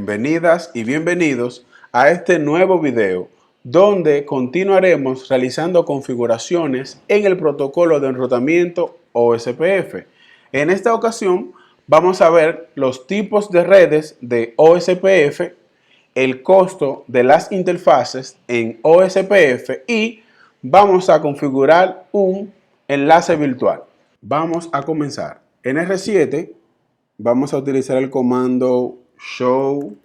Bienvenidas y bienvenidos a este nuevo video donde continuaremos realizando configuraciones en el protocolo de enrutamiento OSPF. En esta ocasión vamos a ver los tipos de redes de OSPF, el costo de las interfaces en OSPF y vamos a configurar un enlace virtual. Vamos a comenzar. En R7 vamos a utilizar el comando show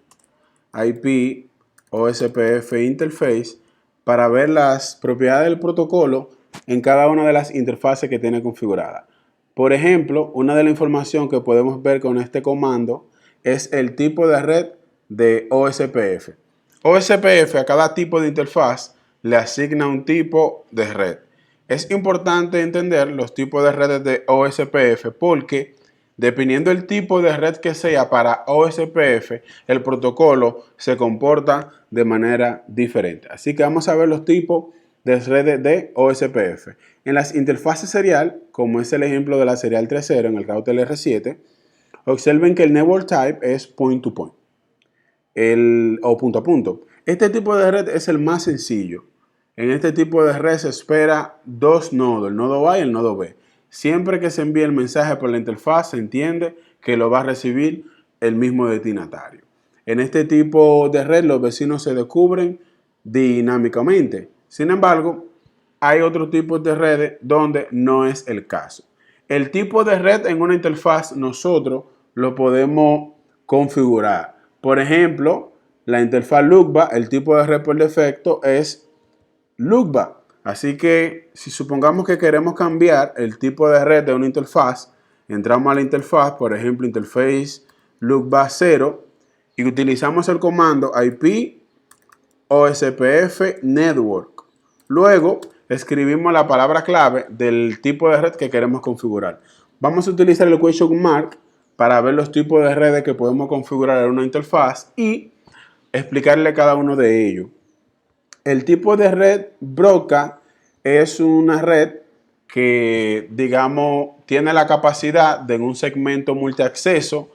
IP OSPF interface para ver las propiedades del protocolo en cada una de las interfaces que tiene configurada. Por ejemplo, una de la información que podemos ver con este comando es el tipo de red de OSPF. OSPF a cada tipo de interfaz le asigna un tipo de red. Es importante entender los tipos de redes de OSPF porque dependiendo del tipo de red que sea para OSPF, el protocolo se comporta de manera diferente. Así que vamos a ver los tipos de redes de OSPF. En las interfaces serial, como es el ejemplo de la serial 3.0 en el router R7, observen que el network type es point to point o punto a punto. Este tipo de red es el más sencillo. En este tipo de red se espera dos nodos, el nodo A y el nodo B. Siempre que se envíe el mensaje por la interfaz, se entiende que lo va a recibir el mismo destinatario. En este tipo de red, los vecinos se descubren dinámicamente. Sin embargo, hay otros tipos de redes donde no es el caso. El tipo de red en una interfaz nosotros lo podemos configurar. Por ejemplo, la interfaz LUCBA, el tipo de red por defecto es LUCBA. Así que si supongamos que queremos cambiar el tipo de red de una interfaz, entramos a la interfaz, por ejemplo, interface LUCBA 0 y utilizamos el comando IP OSPF Network. Luego escribimos la palabra clave del tipo de red que queremos configurar. Vamos a utilizar el question mark para ver los tipos de redes que podemos configurar en una interfaz y explicarle cada uno de ellos. El tipo de red broadcast es una red que, digamos, tiene la capacidad de en un segmento multiacceso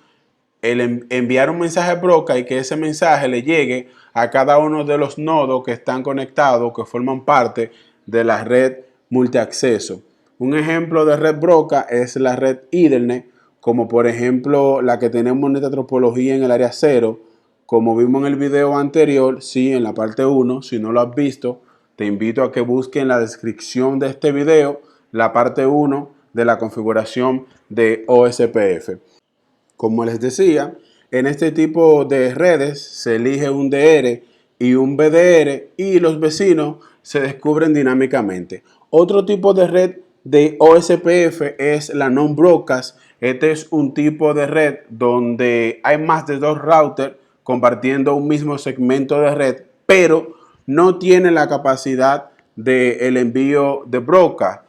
enviar un mensaje broadcast y que ese mensaje le llegue a cada uno de los nodos que están conectados, que forman parte de la red multiacceso. Un ejemplo de red broadcast es la red Ethernet, como por ejemplo la que tenemos en esta topología en el área 0, como vimos en el video anterior, sí, en la parte 1, si no lo has visto, te invito a que busques en la descripción de este video la parte 1 de la configuración de OSPF. Como les decía, en este tipo de redes se elige un DR y un BDR y los vecinos se descubren dinámicamente. Otro tipo de red de OSPF es la non-broadcast. Este es un tipo de red donde hay más de dos routers compartiendo un mismo segmento de red, pero no tiene la capacidad del envío de broadcast.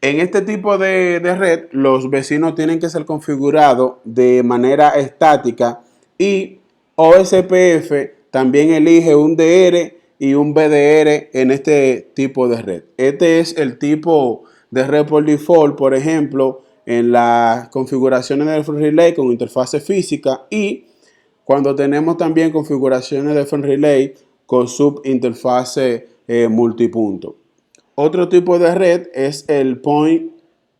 En este tipo de red, los vecinos tienen que ser configurados de manera estática y OSPF también elige un DR y un BDR en este tipo de red. Este es el tipo de red por default, por ejemplo, en las configuraciones del Front Relay con interfase física y cuando tenemos también configuraciones de Front Relay con subinterfase multipunto. Otro tipo de red es el Point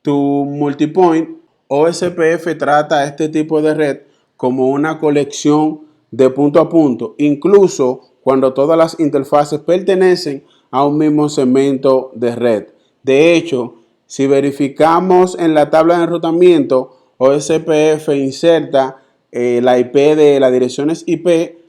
to Multipoint. OSPF trata este tipo de red como una colección de punto a punto, incluso cuando todas las interfaces pertenecen a un mismo segmento de red. De hecho, si verificamos en la tabla de enrutamiento, OSPF inserta la IP de las direcciones IP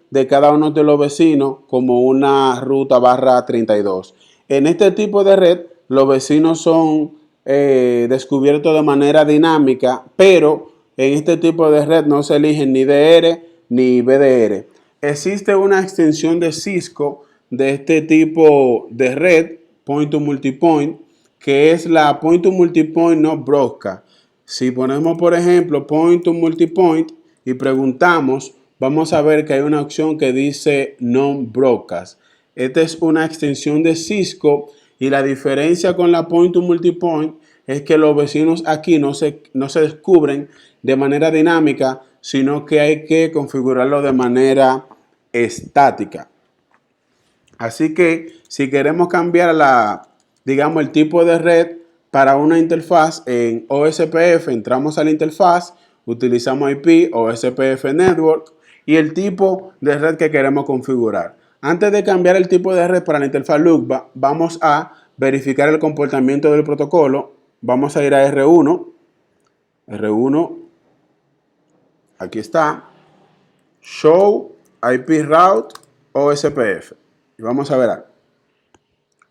de cada uno de los vecinos como una ruta /32. En este tipo de red, los vecinos son descubiertos de manera dinámica, pero en este tipo de red no se eligen ni DR ni BDR. Existe una extensión de Cisco de este tipo de red, Point to Multipoint, que es la Point to Multipoint no broadcast. Si ponemos, por ejemplo, Point to Multipoint y preguntamos, vamos a ver que hay una opción que dice non-broadcast. Esta es una extensión de Cisco y la diferencia con la Point to Multipoint es que los vecinos aquí no se descubren de manera dinámica, sino que hay que configurarlo de manera estática. Así que si queremos cambiar digamos, el tipo de red para una interfaz en OSPF, entramos a la interfaz, utilizamos IP o OSPF Network y el tipo de red que queremos configurar. Antes de cambiar el tipo de red para la interfaz LUCBA, vamos a verificar el comportamiento del protocolo. Vamos a ir a R1. R1, aquí está. Show IP Route OSPF. Y vamos a ver algo.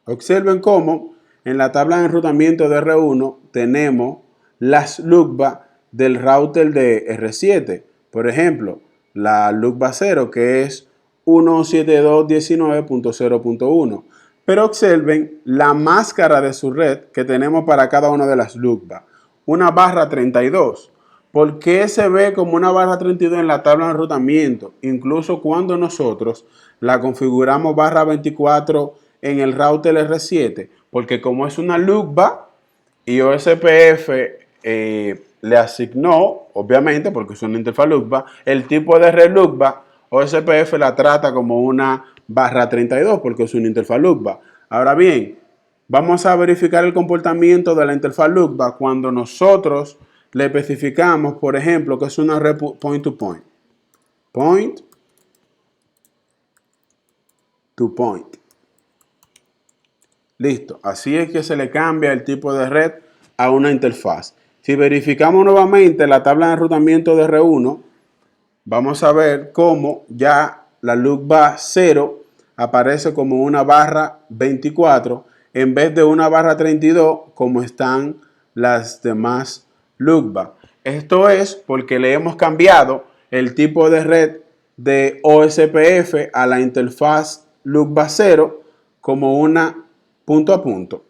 Observen cómo en la tabla de enrutamiento de R1 tenemos las LUCBA del router de R7. Por ejemplo, la LUCBA 0 que es 172.19.0.1. Pero observen la máscara de su red que tenemos para cada una de las LUCBA. Una barra 32. ¿Por qué se ve como una barra 32 en la tabla de enrutamiento? Incluso cuando nosotros la configuramos barra 24 en el router R7, porque como es una LUCBA y OSPF le asignó, obviamente, porque es una interfaz LUCBA, el tipo de red LUCBA, OSPF la trata como una barra 32 porque es una interfaz LUCBA. Ahora bien, vamos a verificar el comportamiento de la interfaz LUCBA cuando nosotros le especificamos, por ejemplo, que es una red point to point. Point to point. Listo, así es que se le cambia el tipo de red a una interfaz. Si verificamos nuevamente la tabla de enrutamiento de R1, vamos a ver cómo ya la LUCBA 0 aparece como una barra 24 en vez de una barra 32 como están las demás LUCBA. Esto es porque le hemos cambiado el tipo de red de OSPF a la interfaz LUCBA 0 como una punto a punto.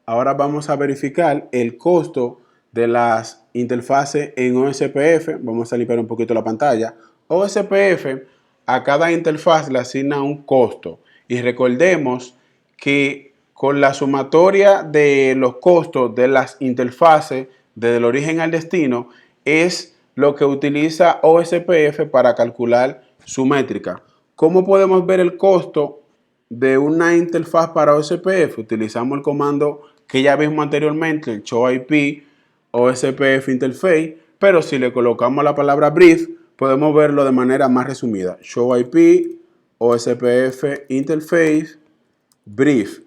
Ahora vamos a verificar el costo de las interfaces en OSPF. Vamos a limpiar un poquito la pantalla. OSPF a cada interfaz le asigna un costo. Y recordemos que con la sumatoria de los costos de las interfaces desde el origen al destino es lo que utiliza OSPF para calcular su métrica. ¿Cómo podemos ver el costo de una interfaz para OSPF? Utilizamos el comando que ya vimos anteriormente, el show IP OSPF interface, pero si le colocamos la palabra brief, podemos verlo de manera más resumida. Show IP OSPF interface brief.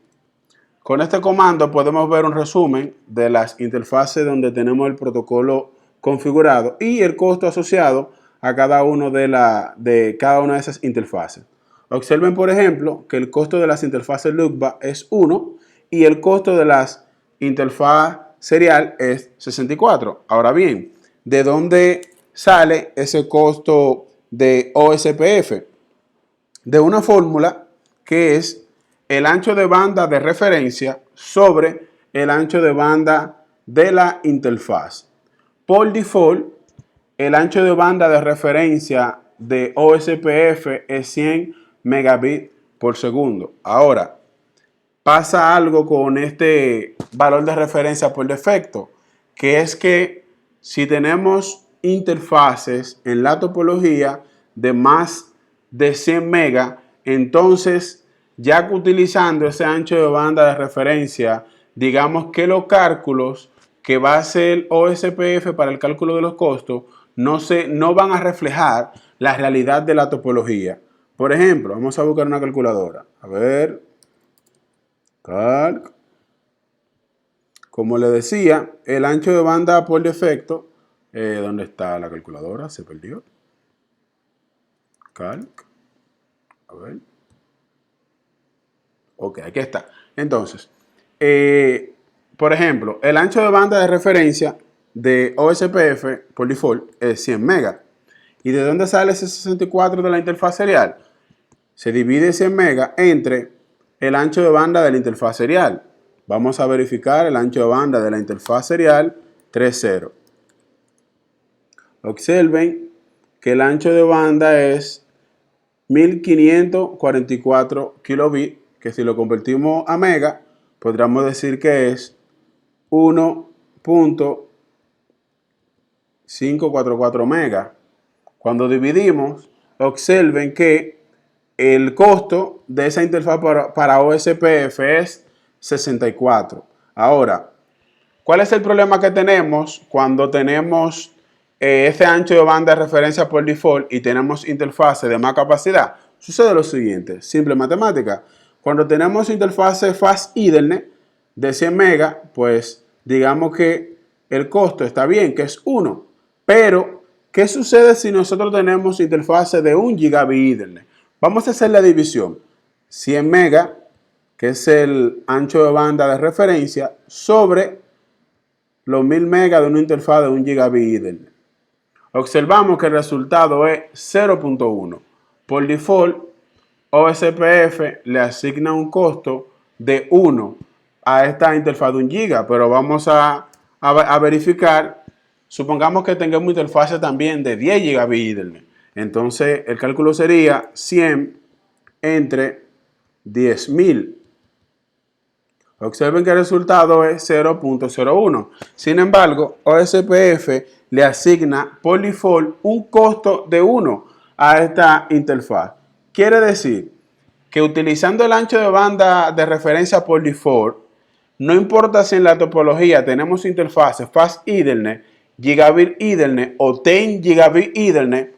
Con este comando podemos ver un resumen de las interfaces donde tenemos el protocolo configurado y el costo asociado a cada una de esas interfaces. Observen, por ejemplo, que el costo de las interfaces LUCBA es 1 y el costo de las interfaz serial es 64. Ahora bien, ¿de dónde sale ese costo de OSPF? De una fórmula que es el ancho de banda de referencia sobre el ancho de banda de la interfaz. Por default, el ancho de banda de referencia de OSPF es 100 megabits por segundo. Ahora, pasa algo con este valor de referencia por defecto, que es que si tenemos interfaces en la topología de más de 100 megas, entonces ya que utilizando ese ancho de banda de referencia, digamos que los cálculos que va a hacer OSPF para el cálculo de los costos no van a reflejar la realidad de la topología. Por ejemplo, vamos a buscar una calculadora. A ver. Calc. Como le decía, el ancho de banda por defecto, ¿dónde está la calculadora? Se perdió. Calc. A ver. Ok, aquí está. Entonces, por ejemplo, el ancho de banda de referencia de OSPF por default es 100 megas. ¿Y de dónde sale ese 64 de la interfaz serial? Se divide 100 megas entre el ancho de banda de la interfaz serial. Vamos a verificar el ancho de banda de la interfaz serial 3.0. Observen que el ancho de banda es 1544 kilobits, que si lo convertimos a mega, podríamos decir que es 1.7 544 megas. Cuando dividimos, observen que el costo de esa interfaz para OSPF es 64. Ahora, ¿cuál es el problema que tenemos cuando tenemos este ancho de banda de referencia por default y tenemos interfase de más capacidad? Sucede lo siguiente, simple matemática. Cuando tenemos interfase Fast Ethernet de 100 megas, pues digamos que el costo está bien, que es 1. Pero, ¿qué sucede si nosotros tenemos interfase de 1 gigabit Ethernet? Vamos a hacer la división. 100 megas, que es el ancho de banda de referencia, sobre los 1000 megas de una interfaz de 1 gigabit Ethernet. Observamos que el resultado es 0.1. Por default, OSPF le asigna un costo de 1 a esta interfaz de 1 giga, pero vamos a verificar. Supongamos que tengamos interfaz también de 10 gigabit Ethernet. Entonces, el cálculo sería 100 entre 10.000. Observen que el resultado es 0.01. Sin embargo, OSPF le asigna por default un costo de 1 a esta interfaz. Quiere decir que utilizando el ancho de banda de referencia por default, no importa si en la topología tenemos interfaces Fast Ethernet, Gigabit Ethernet o 10 Gigabit Ethernet,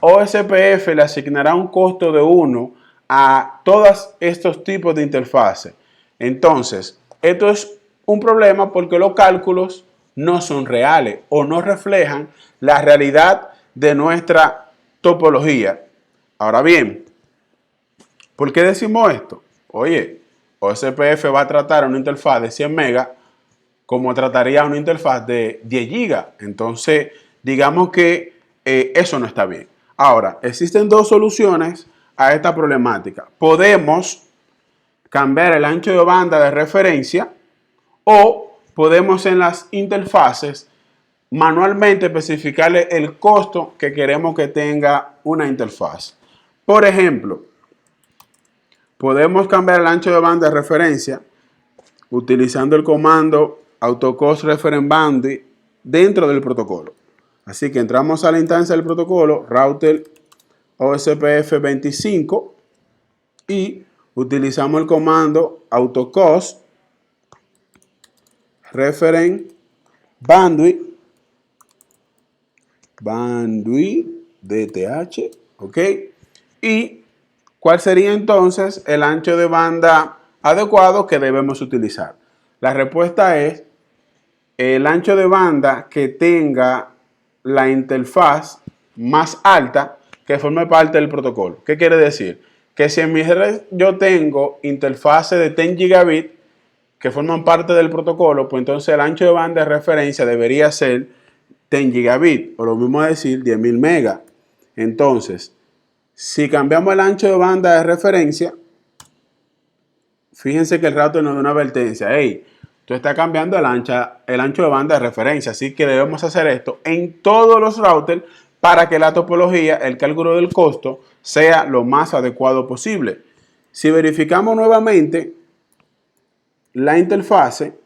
OSPF le asignará un costo de 1 a todos estos tipos de interfaces. Entonces, esto es un problema porque los cálculos no son reales o no reflejan la realidad de nuestra topología. Ahora bien, ¿por qué decimos esto? Oye, OSPF va a tratar una interfaz de 100 megas como trataría una interfaz de 10 gigas. Entonces, digamos que eso no está bien. Ahora, existen dos soluciones a esta problemática. Podemos cambiar el ancho de banda de referencia o podemos en las interfaces manualmente especificarle el costo que queremos que tenga una interfaz. Por ejemplo, podemos cambiar el ancho de banda de referencia utilizando el comando autocost reference boundary dentro del protocolo. Así que entramos a la instancia del protocolo router OSPF 25 y utilizamos el comando autocost reference bandwidth DTH, ¿ok? Y ¿cuál sería entonces el ancho de banda adecuado que debemos utilizar? La respuesta es el ancho de banda que tenga la interfaz más alta que forme parte del protocolo. ¿Qué quiere decir? Que si en mi red yo tengo interfaces de 10 gigabit que forman parte del protocolo, pues entonces el ancho de banda de referencia debería ser 10 gigabit, o lo mismo decir 10.000 megas. Entonces, si cambiamos el ancho de banda de referencia, fíjense que el router nos da una advertencia. Hey, tú estás cambiando el ancho de banda de referencia, así que debemos hacer esto en todos los routers para que la topología, el cálculo del costo, sea lo más adecuado posible. Si verificamos nuevamente la interfase,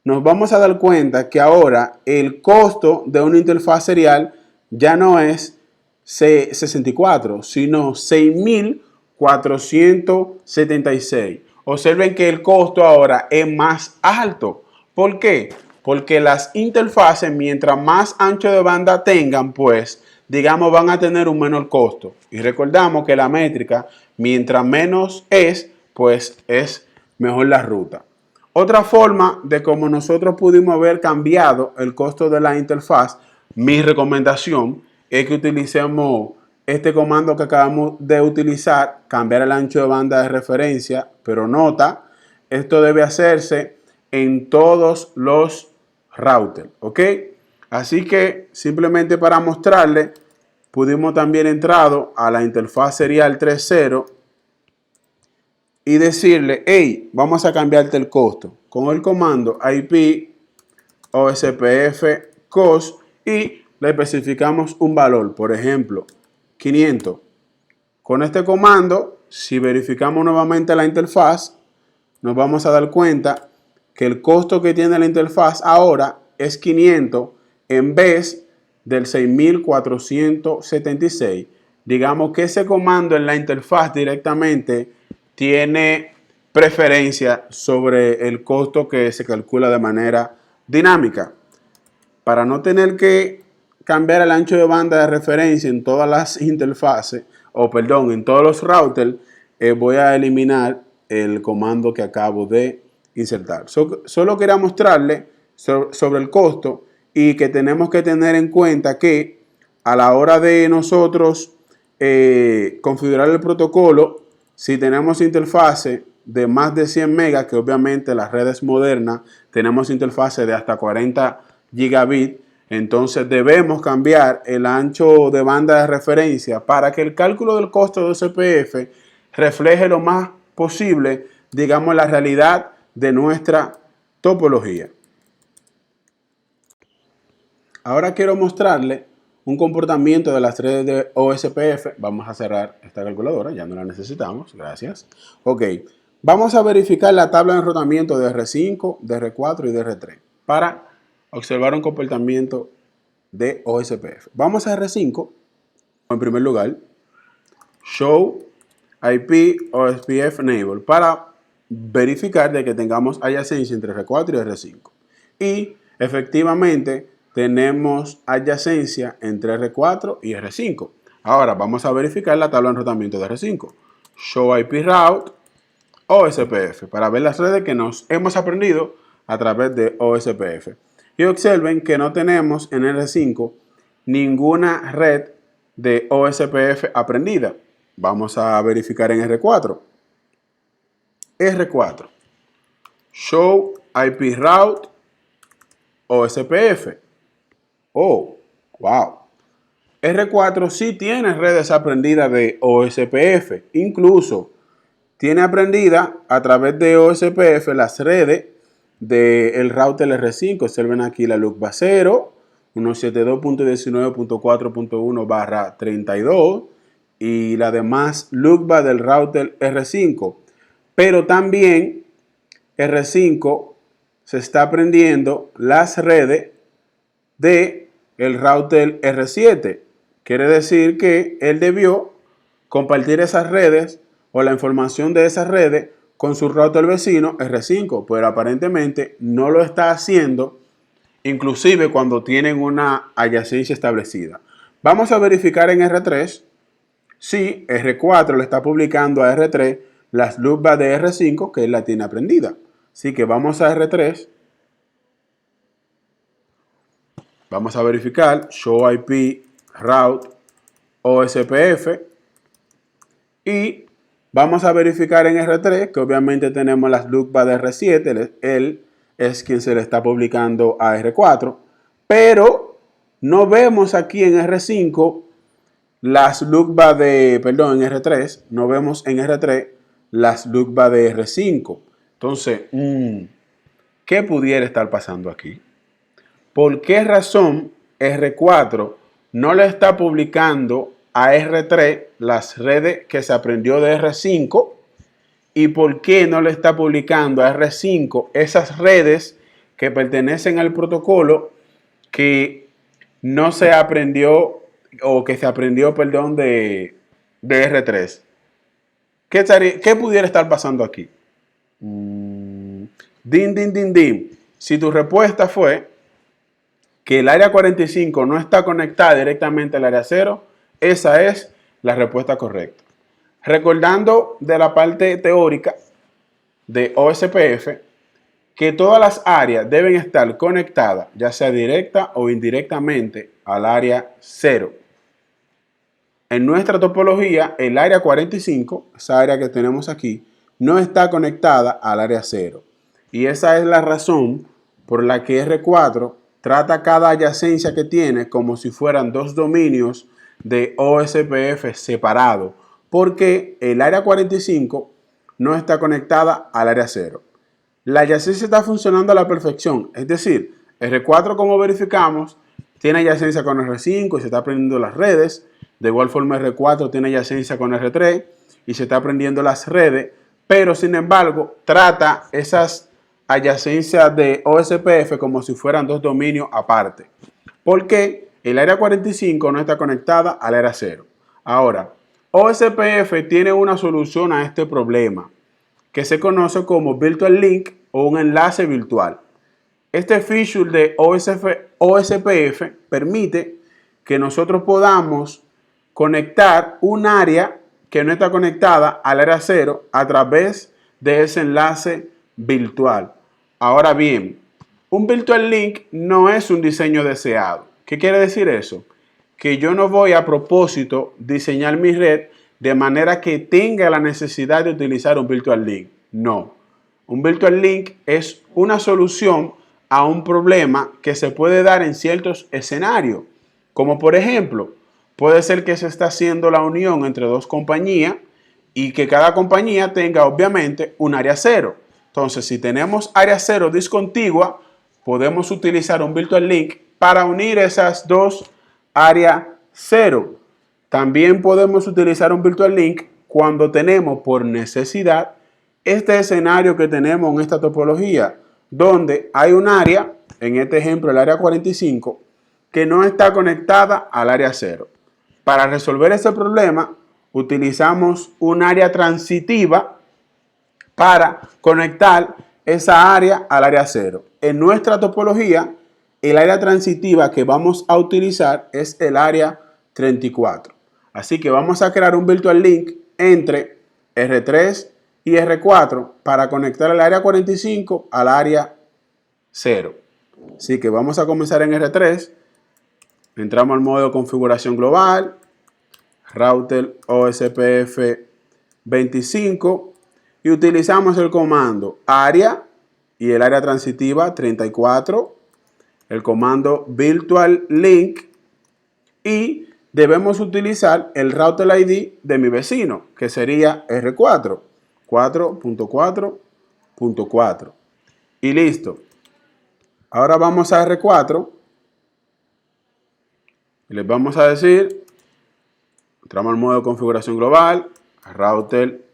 nos vamos a dar cuenta que ahora el costo de una interfaz serial ya no es 64, sino 6.476. Observen que el costo ahora es más alto. ¿Por qué? Porque las interfaces, mientras más ancho de banda tengan, pues, digamos, van a tener un menor costo. Y recordamos que la métrica, mientras menos es, pues, es mejor la ruta. Otra forma de cómo nosotros pudimos haber cambiado el costo de la interfaz, mi recomendación es que utilicemos este comando que acabamos de utilizar, cambiar el ancho de banda de referencia, pero nota, esto debe hacerse en todos los routers, ¿ok? Así que simplemente para mostrarle, pudimos también entrar a la interfaz serial 3.0 y decirle, hey, vamos a cambiarte el costo con el comando IP OSPF cost y le especificamos un valor, por ejemplo, 500. Con este comando, si verificamos nuevamente la interfaz, nos vamos a dar cuenta que el costo que tiene la interfaz ahora es 500 en vez del 6476, digamos que ese comando en la interfaz directamente tiene preferencia sobre el costo que se calcula de manera dinámica. Para no tener que cambiar el ancho de banda de referencia en todas las interfaces, en todos los routers, voy a eliminar el comando que acabo de insertar. Solo quería mostrarle sobre el costo y que tenemos que tener en cuenta que a la hora de nosotros configurar el protocolo, si tenemos interfase de más de 100 megas, que obviamente las redes modernas tenemos interfase de hasta 40 gigabits, entonces debemos cambiar el ancho de banda de referencia para que el cálculo del costo de OSPF refleje lo más posible, digamos, la realidad de nuestra topología. Ahora quiero mostrarle un comportamiento de las redes de OSPF. Vamos a cerrar esta calculadora, ya no la necesitamos, gracias. Ok, vamos a verificar la tabla de enrutamiento de R5, de R4 y de R3 para observar un comportamiento de OSPF. Vamos a R5, en primer lugar, Show IP OSPF Enable, para verificar de que tengamos adyacencia entre R4 y R5. Y efectivamente tenemos adyacencia entre R4 y R5. Ahora vamos a verificar la tabla de enrutamiento de R5. Show IP Route OSPF, para ver las redes que nos hemos aprendido a través de OSPF. Y observen que no tenemos en R5 ninguna red de OSPF aprendida. Vamos a verificar en R4. R4. Show IP Route OSPF. Oh, wow. R4 sí tiene redes aprendidas de OSPF. Incluso tiene aprendida a través de OSPF las redes del router R5. Observen aquí la LUCBA 0, 172.19.4.1/32 y la demás LUCBA del router R5. Pero también R5 se está aprendiendo las redes del router R7. Quiere decir que él debió compartir esas redes o la información de esas redes con su router vecino R5, pero aparentemente no lo está haciendo, inclusive cuando tienen una adyacencia establecida. Vamos a verificar en R3 si R4 le está publicando a R3 las LUCBA de R5 que él la tiene aprendida. Así que vamos a R3. Vamos a verificar Show IP Route OSPF y vamos a verificar en R3 que obviamente tenemos las LUCBA de R7, él es quien se le está publicando a R4, pero no vemos aquí en R5 las LUCBA en R3, no vemos en R3 las LUCBA de R5. Entonces, ¿qué pudiera estar pasando aquí? ¿Por qué razón R4 no le está publicando a R3 las redes que se aprendió de R5? ¿Y por qué no le está publicando a R5 esas redes que pertenecen al protocolo que no se aprendió o que se aprendió, de R3? ¿Qué pudiera estar pasando aquí? Si tu respuesta fue que el área 45 no está conectada directamente al área 0, esa es la respuesta correcta. Recordando de la parte teórica de OSPF, que todas las áreas deben estar conectadas, ya sea directa o indirectamente, al área 0. En nuestra topología, el área 45, esa área que tenemos aquí, no está conectada al área 0. Y esa es la razón por la que R4 trata cada adyacencia que tiene como si fueran dos dominios de OSPF separados, porque el área 45 no está conectada al área 0. La adyacencia está funcionando a la perfección, es decir, R4, como verificamos, tiene adyacencia con R5 y se está aprendiendo las redes. De igual forma, R4 tiene adyacencia con R3 y se está aprendiendo las redes, pero sin embargo trata esas adyacencias de OSPF como si fueran dos dominios aparte. ¿Por qué? el área 45 no está conectada al área 0. Ahora, OSPF tiene una solución a este problema que se conoce como Virtual Link o un enlace virtual. Este feature de OSPF permite que nosotros podamos conectar un área que no está conectada al área 0 a través de ese enlace virtual. Ahora bien, un Virtual Link no es un diseño deseado. ¿Qué quiere decir eso? Que yo no voy a propósito diseñar mi red de manera que tenga la necesidad de utilizar un Virtual Link. No. Un Virtual Link es una solución a un problema que se puede dar en ciertos escenarios. Como por ejemplo, puede ser que se está haciendo la unión entre dos compañías y que cada compañía tenga obviamente un área 0. Entonces, si tenemos área 0 discontigua, podemos utilizar un Virtual Link para unir esas dos áreas 0. También podemos utilizar un Virtual Link cuando tenemos por necesidad este escenario que tenemos en esta topología, donde hay un área, en este ejemplo el área 45, que no está conectada al área 0. Para resolver ese problema, utilizamos un área transitiva para conectar esa área al área 0. En nuestra topología, el área transitiva que vamos a utilizar es el área 34. Así que vamos a crear un Virtual Link entre R3 y R4 para conectar el área 45 al área 0. Así que vamos a comenzar en R3. Entramos al modo de configuración global, router OSPF 25 y utilizamos el comando área y el área transitiva 34, el comando virtual link y debemos utilizar el router ID de mi vecino, que sería R4, 4.4.4 y listo. Ahora vamos a R4 y les vamos a decir, entramos al modo de configuración global, router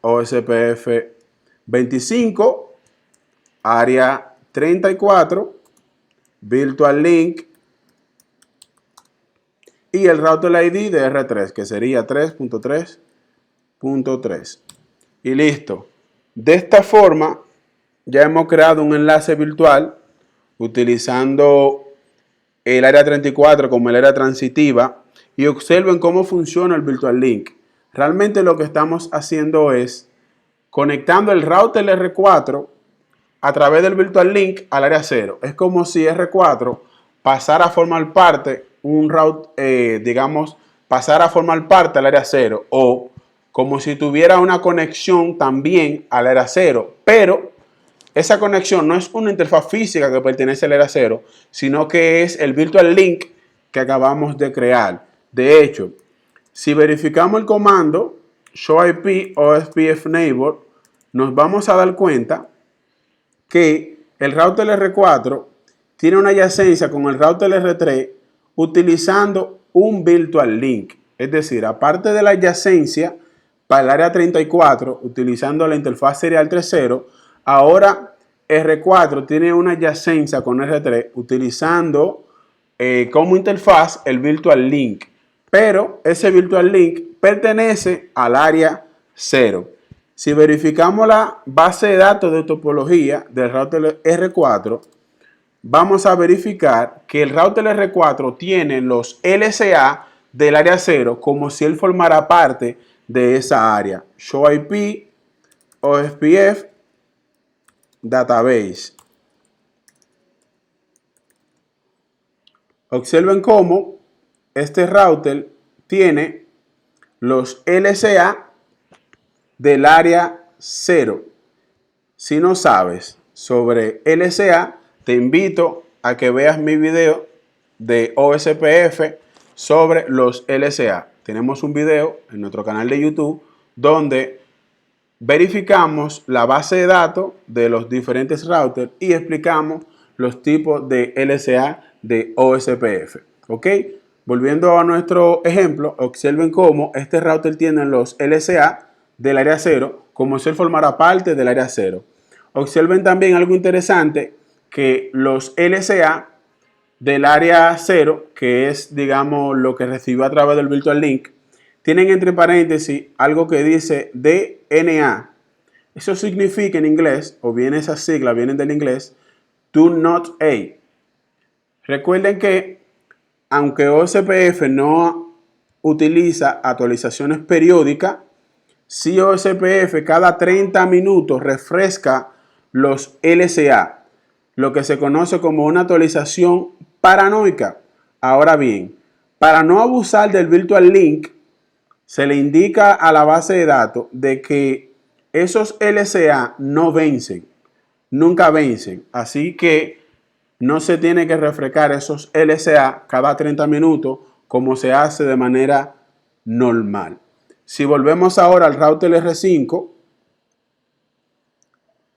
OSPF 25, área 34, virtual link y el router ID de R3, que sería 3.3.3. Y listo. De esta forma, ya hemos creado un enlace virtual utilizando el área 34 como el área transitiva y observen cómo funciona el Virtual Link. Realmente lo que estamos haciendo es conectando el router R4 a través del Virtual Link al área 0. Es como si R4 pasara a formar parte, pasara a formar parte al área 0 o como si tuviera una conexión también al área 0, pero esa conexión no es una interfaz física que pertenece al área 0, sino que es el Virtual Link que acabamos de crear. De hecho, si verificamos el comando showIP OSPF neighbor, nos vamos a dar cuenta que el router R4 tiene una adyacencia con el router R3 utilizando un Virtual Link. Es decir, aparte de la adyacencia para el área 34, utilizando la interfaz serial 3.0, ahora R4 tiene una adyacencia con R3 utilizando como interfaz el Virtual Link. Pero ese Virtual Link pertenece al área 0. Si verificamos la base de datos de topología del router R4, vamos a verificar que el router R4 tiene los LSA del área 0 como si él formara parte de esa área. ShowIP, OSPF, Database. Observen cómo este router tiene los LSA del área 0. Si no sabes sobre LSA, te invito a que veas mi video de OSPF sobre los LSA. Tenemos un video en nuestro canal de YouTube donde verificamos la base de datos de los diferentes routers y explicamos los tipos de LSA de OSPF. ¿Ok? Volviendo a nuestro ejemplo, observen cómo este router tiene los LSA del área 0 como si él formara parte del área 0. Observen también algo interesante, que los LSA del área 0, que es, digamos, lo que recibió a través del Virtual Link, tienen entre paréntesis algo que dice DNA. Eso significa en inglés, o bien esas siglas vienen del inglés, Do Not A. Recuerden que, aunque OSPF no utiliza actualizaciones periódicas, sí OSPF cada 30 minutos refresca los LCA, lo que se conoce como una actualización paranoica. Ahora bien, para no abusar del Virtual Link, se le indica a la base de datos de que esos LCA no vencen, nunca vencen. Así que no se tiene que refrescar esos LCA cada 30 minutos como se hace de manera normal. Si volvemos ahora al router R5,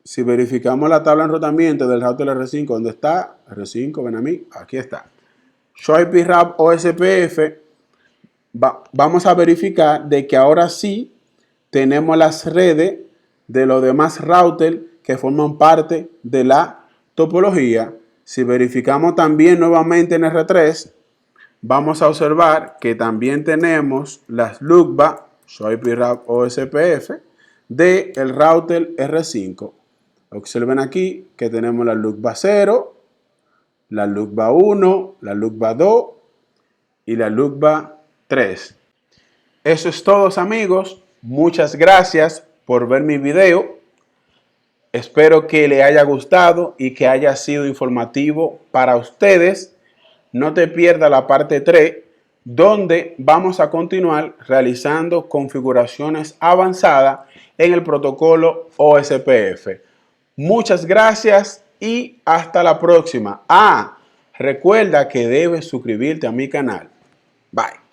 si verificamos la tabla de enrutamiento del router R5, ¿dónde está? R5, ven a mí, aquí está. Show IP Wrap OSPF, vamos a verificar de que ahora sí tenemos las redes de los demás routers que forman parte de la topología. Si verificamos también nuevamente en R3, vamos a observar que también tenemos las LUCBA, Show IP Wrap OSPF, del router R5. Observen aquí que tenemos la LUCBA 0, la LUCBA 1, la LUCBA 2 y la LUCBA 3. Eso es todo, amigos. Muchas gracias por ver mi video. Espero que les haya gustado y que haya sido informativo para ustedes. No te pierdas la parte 3, donde vamos a continuar realizando configuraciones avanzadas en el protocolo OSPF. Muchas gracias y hasta la próxima. Recuerda que debes suscribirte a mi canal. Bye.